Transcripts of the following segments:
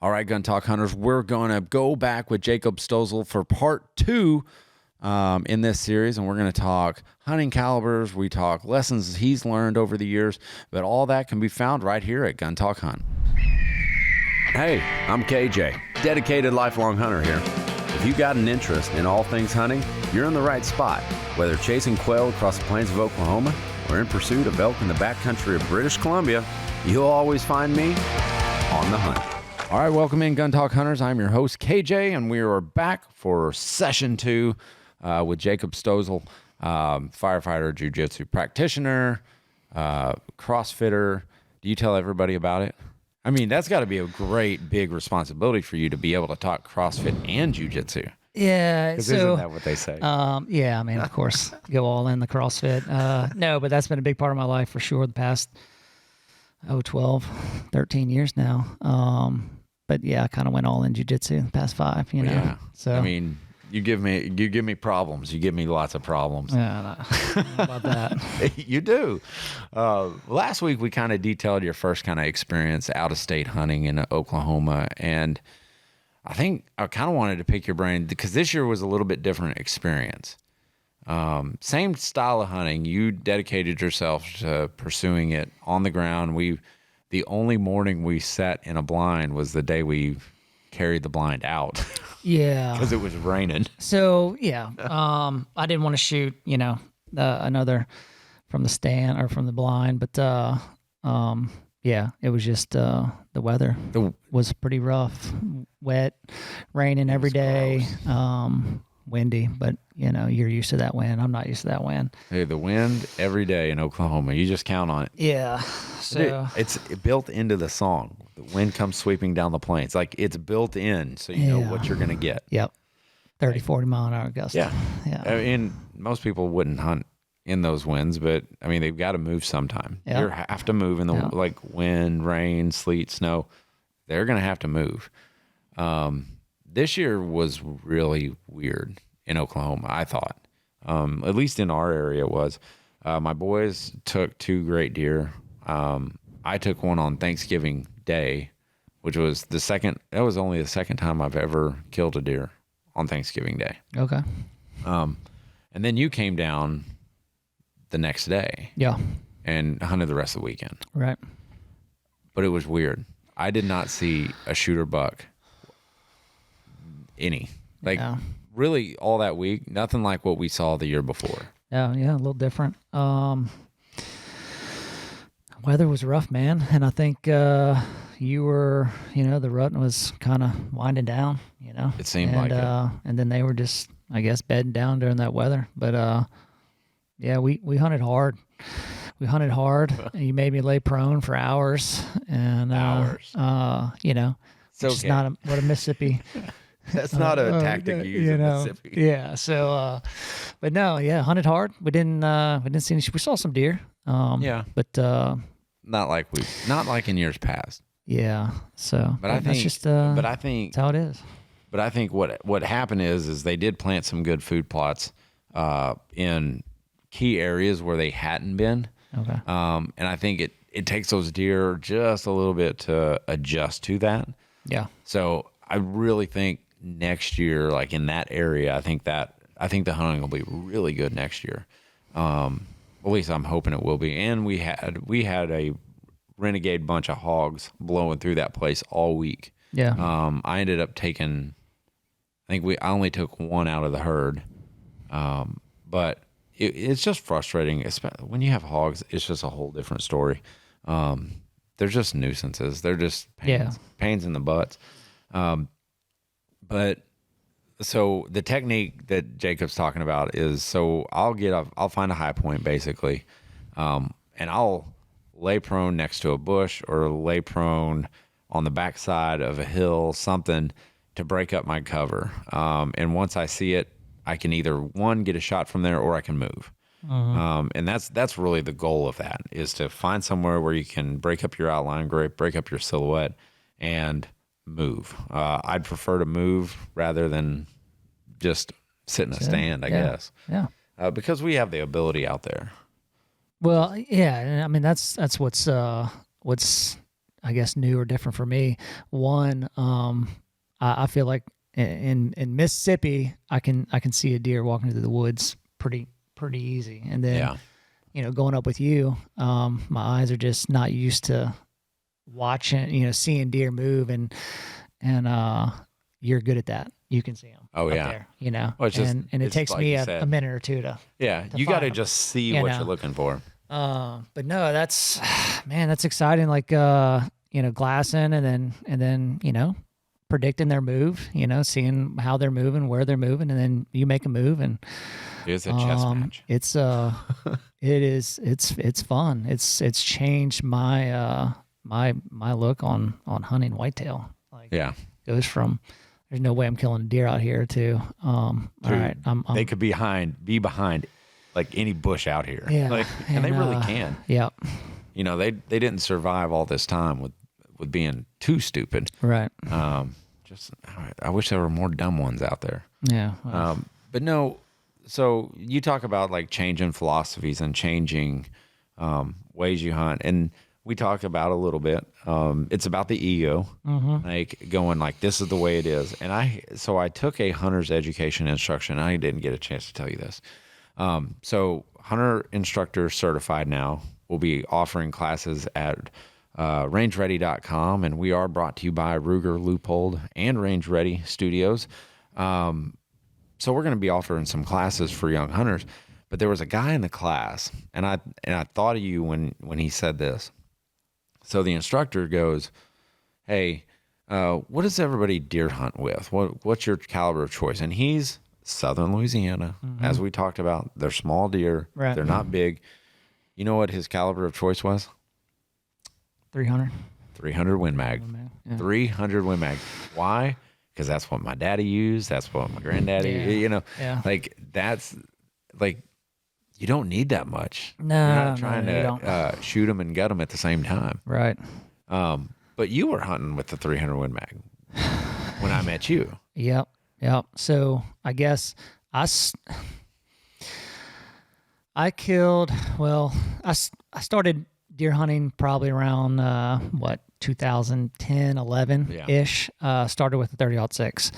All right, Gun Talk Hunters, we're going to go back with Jacob Stolzle for part 2 in this series, and we're going to talk hunting calibers. We talk lessons he's learned over the years, but all that can be found right here at Gun Talk Hunt. Hey, I'm KJ, dedicated lifelong hunter here. If you got an interest in all things hunting, you're in the right spot. Whether chasing quail across the plains of Oklahoma or in pursuit of elk in the backcountry of British Columbia, you'll always find me on the hunt. All right, welcome in, Gun Talk Hunters. I'm your host, KJ, and we are back for session 2 with Jacob Stolzle, firefighter, jiu-jitsu practitioner, CrossFitter. Do you tell everybody about it? I mean, that's got to be a great, big responsibility for you to be able to talk CrossFit and jiu-jitsu. Yeah. So, isn't that what they say? Yeah, I mean, of course, go all in the CrossFit. No, but that's been a big part of my life for sure the past, 12, 13 years now. But yeah, I kind of went all in jiu-jitsu the past 5, you know. Yeah. So I mean, you give me problems. You give me lots of problems. Yeah, I don't know about that. You do. Last week we kind of detailed your first kind of experience out of state hunting in Oklahoma, and I think I kind of wanted to pick your brain because this year was a little bit different experience. Same style of hunting. You dedicated yourself to pursuing it on the ground. The only morning we sat in a blind was the day we carried the blind out. Yeah. Because it was raining. So, yeah, I didn't want to shoot, another from the stand or from the blind, but yeah, it was just the weather was pretty rough, wet, raining every day, windy, but you're used to that wind. I'm not used to that wind. Hey, the wind every day in Oklahoma. You just count on it. Yeah. So it's built into the song. The wind comes sweeping down the plains. Like it's built in, so you know what you're going to get. Yep. 30, 40 mile an hour gust. Yeah. Yeah. I mean, most people wouldn't hunt in those winds, but I mean, they've got to move sometime. Yep. You have to move in the like wind, rain, sleet, snow. They're going to have to move. This year was really weird in Oklahoma, I thought. At least in our area it was. My boys took 2 great deer. I took one on Thanksgiving Day, which was that was only the second time I've ever killed a deer on Thanksgiving Day. Okay. And then you came down the next day. Yeah. And hunted the rest of the weekend. Right. But it was weird. I did not see a shooter buck really all that week. Nothing like what we saw the year before. Yeah, a little different. Weather was rough, man, and I think you were, the rut was kind of winding down, It seemed like it. And then they were just, I guess, bedding down during that weather. But yeah, we hunted hard. We hunted hard. You made me lay prone for hours, and It's it's not what a Mississippi. That's not a tactic you use in Mississippi. Yeah. So, but no, yeah, hunted hard. We didn't see any. We saw some deer. But not like in years past. Yeah. So, but I think that's just. But I think that's how it is. But I think what happened is they did plant some good food plots in key areas where they hadn't been. Okay. And I think it takes those deer just a little bit to adjust to that. Yeah. So I really think next year, like in that area, I think the hunting will be really good next year. At least I'm hoping it will be. And we had a renegade bunch of hogs blowing through that place all week. Yeah. I ended up taking, I only took one out of the herd. But it's just frustrating. When you have hogs, it's just a whole different story. They're just nuisances. They're just pains in the butts. But so the technique that Jacob's talking about is, so I'll find a high point basically. And I'll lay prone next to a bush or lay prone on the backside of a hill, something to break up my cover. And once I see it, I can either get a shot from there or I can move. And that's really the goal of that, is to find somewhere where you can break up your outline, break up your silhouette and move. I'd prefer to move rather than just sit in a stand, I guess. Yeah. Because we have the ability out there. Well, yeah. I mean, that's what's I guess, new or different for me. One, I feel like in Mississippi, I can see a deer walking through the woods pretty easy. And then, going up with you, my eyes are just not used to watching, seeing deer move, and you're good at that. You can see them. Oh, up yeah. there, Well, it's just, and it takes like me you a said. minute or two to. Yeah, to you got to find 'em, just see what you're looking for. But no, that's exciting. Like glassing and then predicting their move. Seeing how they're moving, where they're moving, and then you make a move, and It's a chess match. it's it's fun. It's changed my my look on hunting whitetail. Like goes from there's no way I'm killing a deer out here to all right, they could be behind like any bush out here. Yeah, and they really can. Yeah. They didn't survive all this time with being too stupid. Right. I wish there were more dumb ones out there. Yeah. But no, so you talk about like changing philosophies and changing ways you hunt, and we talked about a little bit. It's about the ego, like going like, this is the way it is. And I took a hunter's education instruction. I didn't get a chance to tell you this. So hunter instructor certified now. We'll be offering classes at rangeready.com, and we are brought to you by Ruger, Leupold, and Range Ready Studios. So we're going to be offering some classes for young hunters. But there was a guy in the class, and I thought of you when he said this. So the instructor goes, "Hey, what does everybody deer hunt with? What's your caliber of choice?" And he's Southern Louisiana, as we talked about. They're small deer. Right. They're not big. You know what his caliber of choice was? 300. 300 Win Mag. Yeah. 300 Win Mag. Why? Because that's what my daddy used. That's what my granddaddy. Yeah. Like that's like you don't need that much. No, you're not trying you to shoot them and gut them at the same time. Right. But you were hunting with the 300 Win Mag when I met you. Yep. So I guess I killed. Well, I started deer hunting probably around 2010, 11 ish. Started with the 30-06,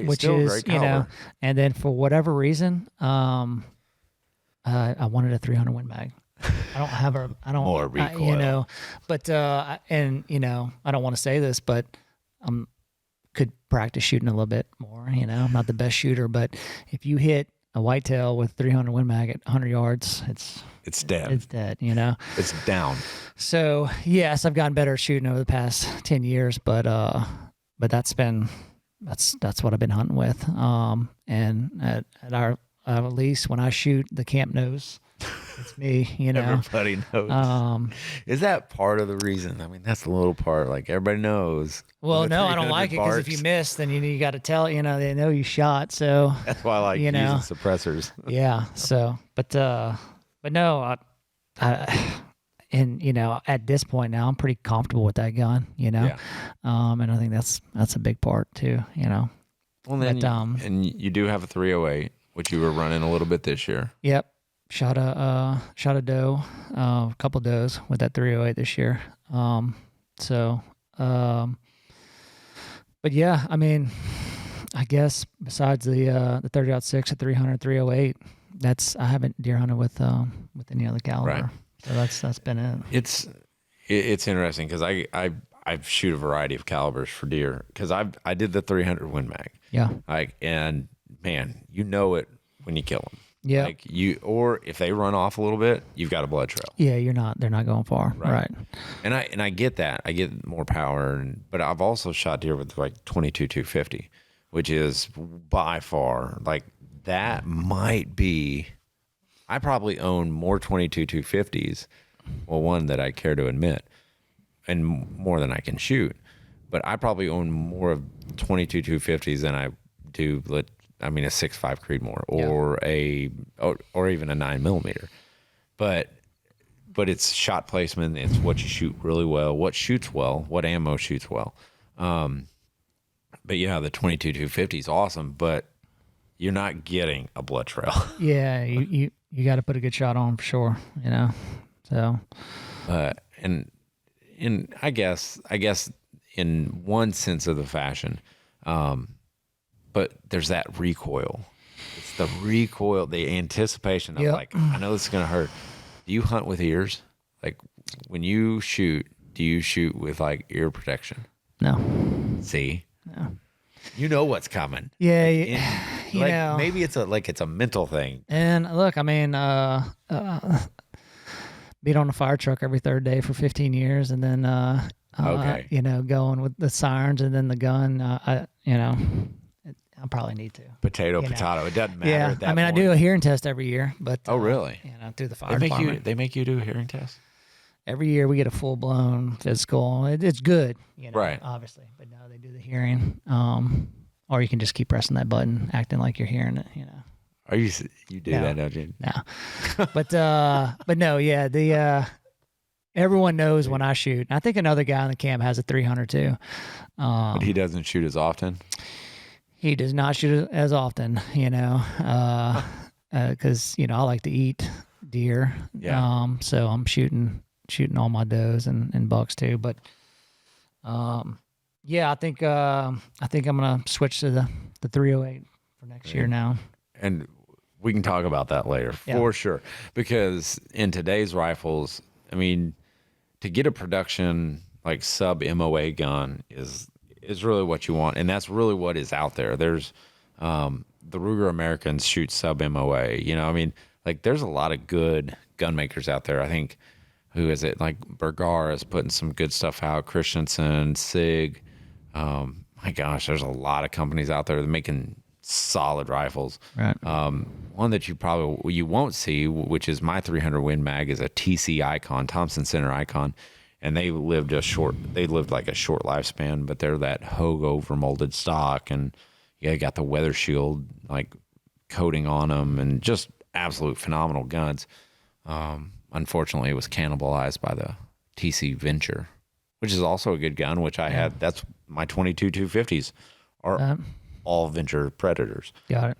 which is a great caliber. And then for whatever reason, I wanted a 300 Win Mag. I don't More recoil. but I don't want to say this, but could practice shooting a little bit more. I'm not the best shooter, but if you hit a whitetail with 300 Win Mag at 100 yards, it's dead. It's dead. It's down. So yes, I've gotten better at shooting over the past 10 years, but that's what I've been hunting with. And at our lease, when I shoot the camp nose, it's me. Everybody knows. Is that part of the reason? I mean, that's a little part. Like everybody knows. Well, no, I don't like it because if you miss, then you got to tell. They know you shot. So that's why I like using suppressors. Yeah. So, but no, and at this point now, I'm pretty comfortable with that gun. And I think that's a big part too. Well, then and you do have a 308, which you were running a little bit this year. Yep. Shot a doe, a couple does with that 308 this year. But yeah, I mean, I guess besides the 30-06, the 300, 308, I haven't deer hunted with any other caliber. Right. So that's been it. It's interesting because I shoot a variety of calibers for deer because I did the 300 Win Mag. Yeah. And man, it when you kill them. Yeah. Or if they run off a little bit, you've got a blood trail. Yeah, they're not going far. Right. And I get that. I get more power, but I've also shot deer with like 22-250, which is by far like that might be. I probably own more 22-250s. Well, one that I care to admit, and more than I can shoot. But I probably own more of 22-250s than I do. A 6.5 Creedmoor or even a 9mm, but it's shot placement. It's what you shoot really well, what shoots well, what ammo shoots well. But yeah, the 22-250 is awesome, but you're not getting a blood trail. Yeah, you got to put a good shot on for sure. So, and I guess in one sense of the fashion, but there's that recoil. It's the recoil, the anticipation of like, I know this is gonna hurt. Do you hunt with ears? Like when you shoot, do you shoot with like ear protection? No. See? No. You know what's coming. Yeah, Like, you know. maybe it's a mental thing. And look, I mean, beat on a fire truck every third day for 15 years, and then Okay. you know, going with the sirens and then the gun. I probably need to. Potato. It doesn't matter. Yeah, At that I mean, point. I do a hearing test every year, but Oh, really? You know, through the fire department. They make you do a hearing test. Every year we get a full blown physical. It's good, you know, Right. obviously, but no, they do the hearing. Or you can just keep pressing that button, acting like you're hearing it, you know. Are you do No. that, don't you? No, but no, yeah, everyone knows when I shoot. I think another guy in the camp has a 300 too. But he doesn't shoot as often. He does not shoot as often, you know, because you know I like to eat deer. Yeah. So I'm shooting all my does and bucks too. But yeah, I think I'm gonna switch to the 308 for next year now. And we can talk about that later for sure. Because in today's rifles, I mean, to get a production like sub MOA gun is really what you want, and that's really what is out there. There's the Ruger Americans shoot sub MOA. You know, I mean, like there's a lot of good gun makers out there. I think who is it? Like Bergara is putting some good stuff out. Christensen, Sig. My gosh, there's a lot of companies out there that are making solid rifles. Right. One that you won't see, which is my 300 Win Mag, is a TC Icon, Thompson Center Icon, and they lived like a short lifespan, but they're that Hogue over molded stock, and you got the weather shield like coating on them, and just absolute phenomenal guns. Unfortunately, it was cannibalized by the TC Venture, which is also a good gun, which I had. That's my 22 250s are all Venture Predators. Got it.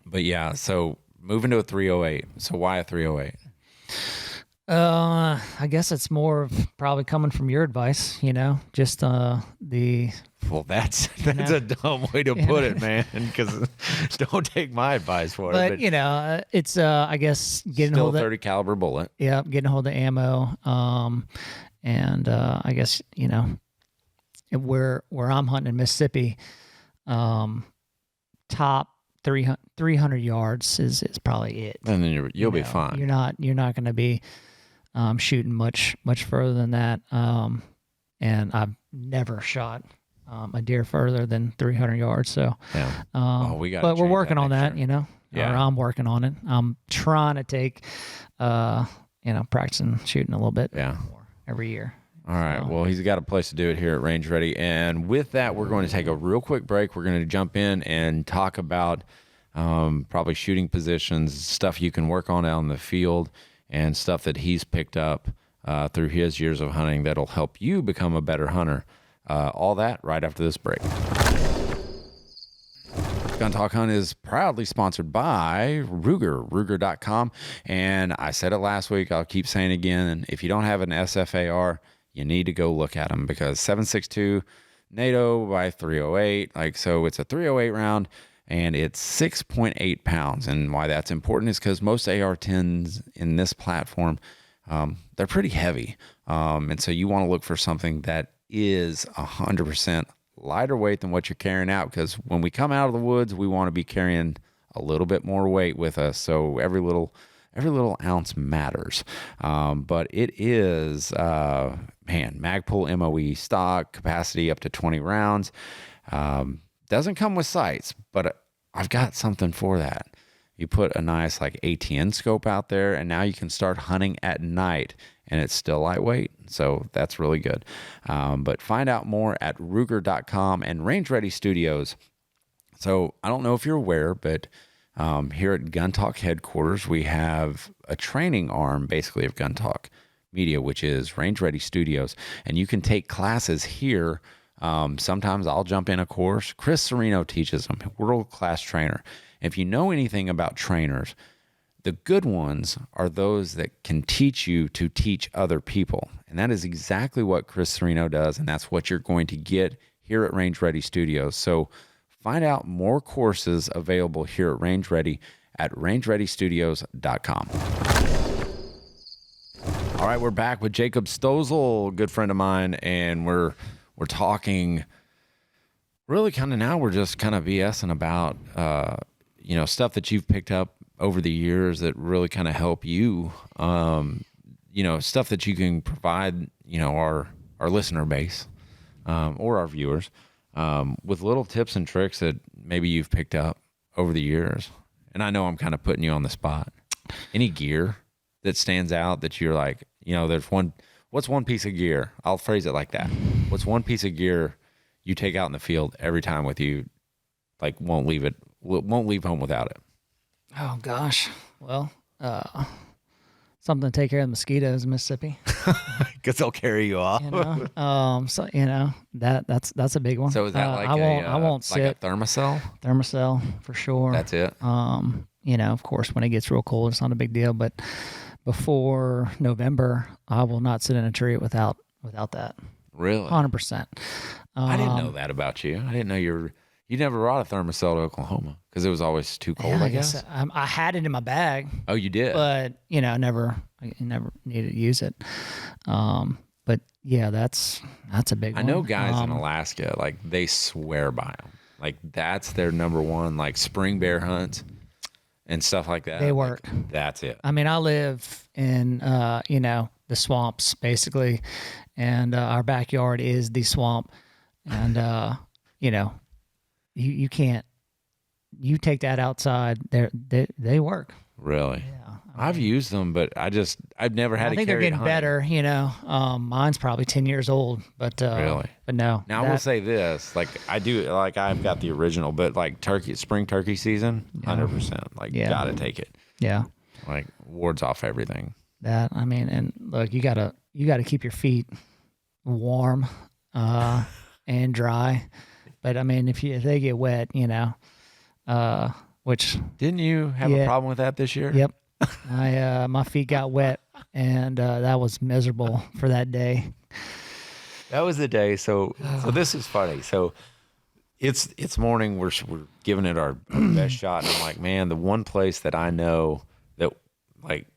But yeah, so moving to a 308. So why a 308? I guess it's more of probably coming from your advice, you know, just the Well, that's a dumb way to put it, man, because don't take my advice for it. but you know, it's I guess getting Still hold a of 30 caliber bullet. yeah, getting a hold of ammo. And I guess, you know, where I'm hunting in Mississippi, top 300 yards is probably it. And then you'll be fine. You're not going to be shooting much further than that. And I've never shot a deer further than 300 yards. So, yeah. We got. But we're working on that, you know. Yeah. Or I'm working on it. I'm trying to take, practicing shooting a little bit more every year. All right. Well, he's got a place to do it here at Range Ready. And with that, we're going to take a real quick break. We're going to jump in and talk about probably shooting positions, stuff you can work on out in the field, and stuff that he's picked up through his years of hunting that'll help you become a better hunter. All that right after this break. Gun Talk Hunt is proudly sponsored by Ruger, Ruger.com. And I said it last week, I'll keep saying it again. If you don't have an SFAR, you need to go look at them, because 7.62 NATO by 308. So it's a 308 round, and it's 6.8 pounds. And why that's important is because most AR-10s in this platform, they're pretty heavy. And so you want to look for something that is 100% lighter weight than what you're carrying out, because when we come out of the woods, we want to be carrying a little bit more weight with us. So every little ounce matters. But it is, Magpul MOE stock, capacity up to 20 rounds. Doesn't come with sights, but I've got something for that. You put a nice like ATN scope out there, and now you can start hunting at night, and it's still lightweight. So that's really good. But find out more at Ruger.com and Range Ready Studios. So I don't know if you're aware, but here at Gun Talk headquarters, we have a training arm basically of Gun Talk Media, which is Range Ready Studios. And you can take classes here. Sometimes I'll jump in a course. Chris Serino teaches them, world-class trainer. If you know anything about trainers, The good ones are those that can teach you to teach other people. And that is exactly what Chris Serino does. And that's what you're going to get here at Range Ready Studios. So find out more courses available here at Range Ready at rangereadystudios.com. All right, we're back with Jacob Stolzle, a good friend of mine, and we're talking really kind of now we're just kind of BSing about stuff that you've picked up over the years that really kind of help you, stuff that you can provide, our listener base or our viewers with little tips and tricks that maybe you've picked up over the years. And I know I'm kind of putting you on the spot. Any gear that stands out that you're like, what's one piece of gear? I'll phrase it like that. What's one piece of gear you take out in the field every time with you, like won't leave home without it? Oh gosh. Well, something to take care of the mosquitoes in Mississippi. Because they'll carry you off. That's a big one. So is that like I won't like sit. a thermocell? Thermocell for sure. That's it. Of course, when it gets real cold, it's not a big deal. But before November, I will not sit in a tree without that. Really? 100%. I didn't know that about you. I didn't know you never brought a thermocell to Oklahoma because it was always too cold. I guess. I had it in my bag. Oh, you did. But I never needed to use it. But yeah, that's a big one. I know guys in Alaska, like they swear by them. Like that's their number one, like spring bear hunts and stuff like that. They work. Like, that's it. I mean, I live in the swamps basically, and our backyard is the swamp, and you can't. You take that outside, they work. Really? Yeah. I've used them, but I've never had to carry it. I think they're getting better, mine's probably 10 years old, but really? But no. Now I will say this, like I've got the original, but like spring turkey season, 100%. Like gotta take it. Yeah. Like wards off everything. And look, you gotta keep your feet warm, and dry. But I mean, if they get wet, which didn't you have a problem with that this year? Yep. My feet got wet, and that was miserable for that day. That was the day. So this is funny. So it's morning. We're giving it our best shot, and I'm like, man, the one place that I know that like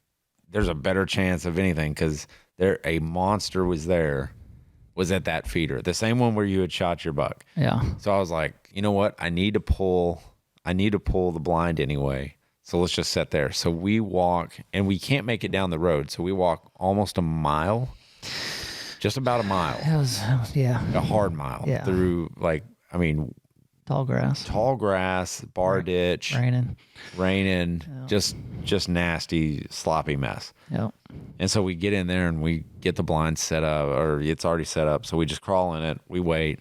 there's a better chance of anything because a monster was at that feeder, the same one where you had shot your buck. Yeah. So I was like, you know what? I need to pull the blind anyway. So let's just sit there. So we walk, and we can't make it down the road. So we walk almost a mile, just about a mile. It was A hard mile through tall grass, bar ditch, raining, just nasty, sloppy mess. Yep. And so we get in there and we get the blind set up, or it's already set up. So we just crawl in it. We wait.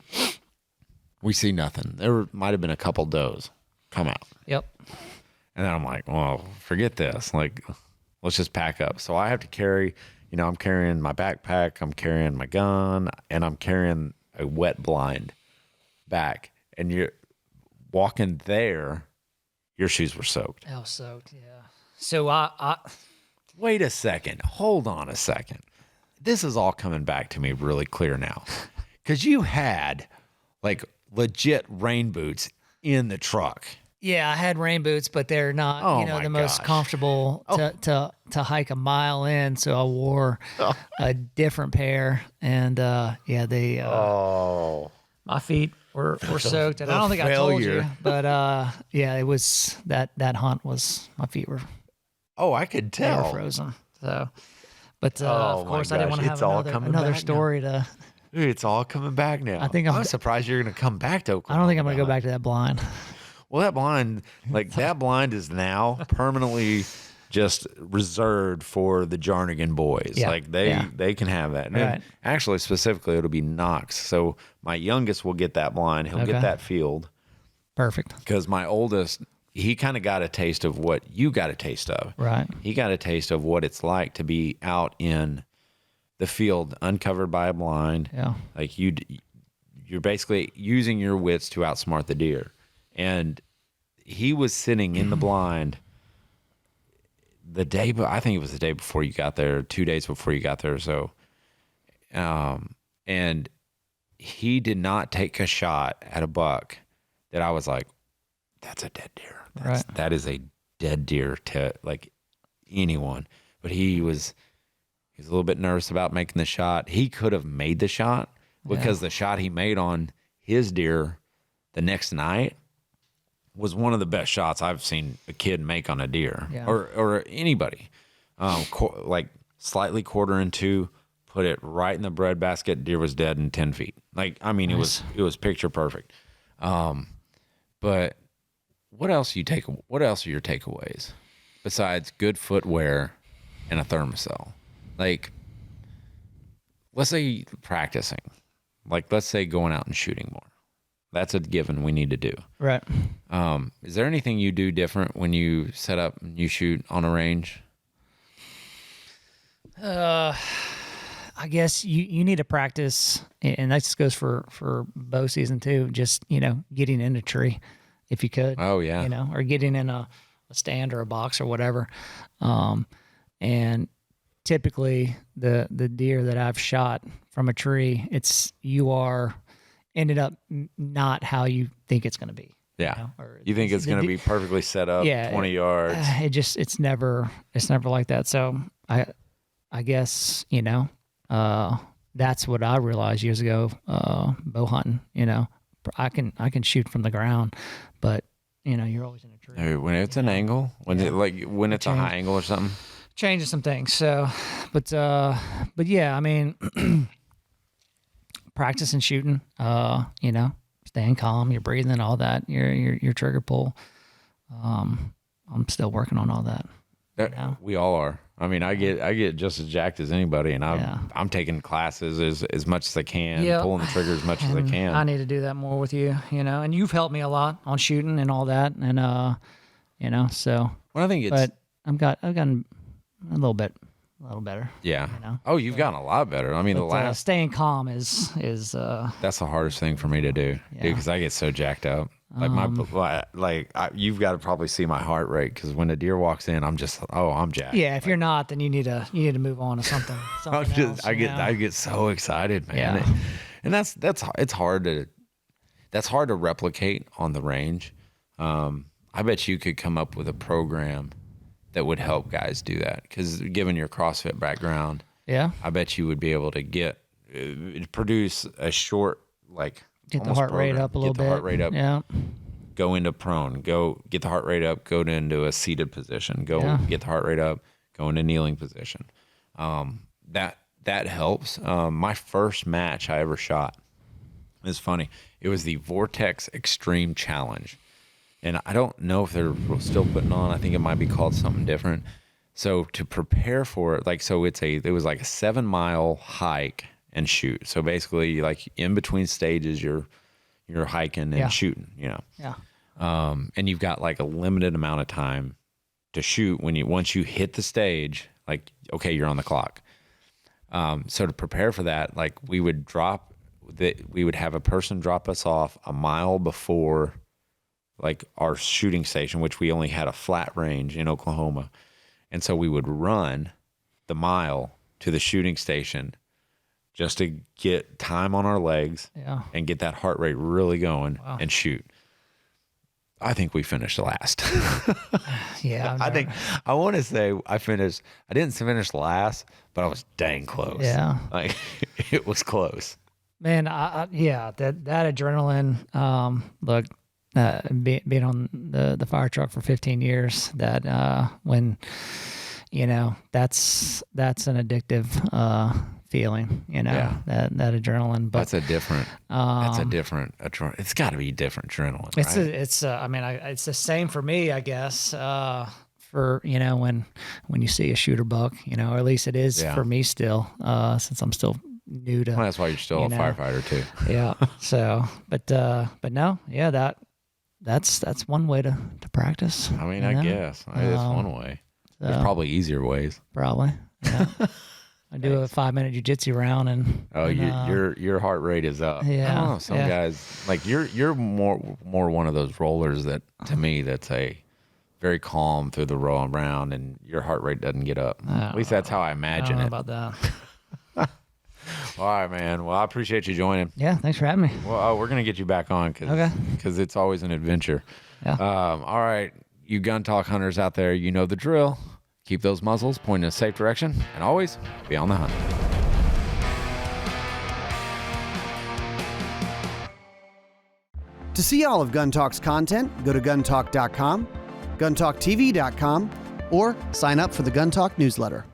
We see nothing. There might have been a couple does come out. Yep. And then I'm like, well, forget this. Like, let's just pack up. So I have to carry, I'm carrying my backpack, I'm carrying my gun, and I'm carrying a wet blind back. And you're walking there, your shoes were soaked. I was soaked, yeah. So I wait a second. Hold on a second. This is all coming back to me really clear now. Because you had like legit rain boots in the truck. Yeah, I had rain boots, but they're not, the most comfortable to hike a mile in. So I wore a different pair, and my feet were soaked. And I don't think I told you, but it was that hunt was my feet were. Oh, I could tell. They were frozen. So, but of course, I didn't want to have another story to. Dude, it's all coming back now. I'm surprised you're going to come back to Oklahoma. I don't think I'm going to go back to that blind. Well, that blind is now permanently just reserved for the Jarnagin boys. Yeah, like they can have that. Right. And actually, specifically, it'll be Knox. So my youngest will get that blind. He'll get that field. Perfect. Because my oldest, he kind of got a taste of what you got a taste of. Right. He got a taste of what it's like to be out in the field, uncovered by a blind. Yeah. Like you're basically using your wits to outsmart the deer. And he was sitting in the blind I think it was the day before you got there, 2 days before you got there. So, and he did not take a shot at a buck that I was like, that's a dead deer. That is a dead deer to like anyone. But he was a little bit nervous about making the shot. He could have made the shot because the shot he made on his deer the next night was one of the best shots I've seen a kid make on a deer or anybody. Like slightly quarter in two, put it right in the bread basket. Deer was dead in 10 feet. Like, I mean, nice. It was picture perfect. But what else are your takeaways besides good footwear and a thermocell? Like, let's say practicing, like let's say going out and shooting more. That's a given we need to do. Right. Is there anything you do different when you set up and you shoot on a range? I guess you need to practice, and that just goes for bow season too. Just, getting in a tree if you could. Oh yeah. Or getting in a stand or a box or whatever. And typically the deer that I've shot from a tree, you are ended up not how you think it's going to be. Yeah. You think it's going to be perfectly set up, 20 yards. It's never like that. So I guess, that's what I realized years ago, bow hunting, I can shoot from the ground, but you're always in a tree. When it's an angle, when it's a high angle or something. Changes some things. So, but yeah, I mean, practicing shooting, staying calm, you're breathing, all that, your trigger pull. I'm still working on all that. We all are. I mean, I get just as jacked as anybody, and I'm taking classes as much as I can, pulling the trigger as much as I can. I need to do that more with you, and you've helped me a lot on shooting and all that, and so. Well, I think it's. But I've gotten a little better. Yeah. Oh, you've gotten a lot better. I mean, staying calm is. That's the hardest thing for me to do, dude, because I get so jacked up. Like you've got to probably see my heart rate, because when a deer walks in, I'm jacked. Yeah, if you're not, then you need to move on to something. Else, I get so excited, man. Yeah. And it's hard to replicate on the range. I bet you could come up with a program that would help guys do that, because given your CrossFit background, I bet you would be able to produce a short, like, get the heart rate up a little bit. Get the heart rate up. Yeah. Go into prone. Go get the heart rate up. Go into a seated position. Get the heart rate up. Go into kneeling position. That helps. My first match I ever shot is funny. It was the Vortex Extreme Challenge, and I don't know if they're still putting on. I think it might be called something different. So to prepare for it, it was like a 7-mile hike and shoot. So basically, like, in between stages, you're hiking and shooting, Yeah. And you've got like a limited amount of time to shoot once you hit the stage, like, okay, you're on the clock. So to prepare for that, like, we would have a person drop us off a mile before, like, our shooting station, which we only had a flat range in Oklahoma. And so we would run the mile to the shooting station just to get time on our legs and get that heart rate really going and shoot. I think we finished last. Yeah. I want to say I didn't finish last, but I was dang close. Yeah. Like, it was close. Man, that adrenaline, look, being on the fire truck for 15 years, that when, that's an addictive feeling, that adrenaline. But that's a different adrenaline. It's got to be different adrenaline. Right? It's the same for me, I guess. For when you see a shooter buck, or at least it is for me still, since I'm still new to. Well, that's why you're still a firefighter too. Yeah. So, but no, that's one way to practice. I mean, I guess it's one way. There's probably easier ways. Probably. Yeah. I do a 5-minute jiu-jitsu round, and your heart rate is up. Yeah. I don't know, some guys, like, you're more one of those rollers that, to me, that's a very calm through the roll around, and your heart rate doesn't get up. At least that's how I I imagine don't know it. about that. All right, man. Well, I appreciate you joining. Yeah, thanks for having me. Well, we're gonna get you back on because it's always an adventure. Yeah. All right, you gun talk hunters out there, you know the drill. Keep those muzzles pointing in a safe direction, and always be on the hunt. To see all of Gun Talk's content, go to guntalk.com, guntalktv.com, or sign up for the Gun Talk newsletter.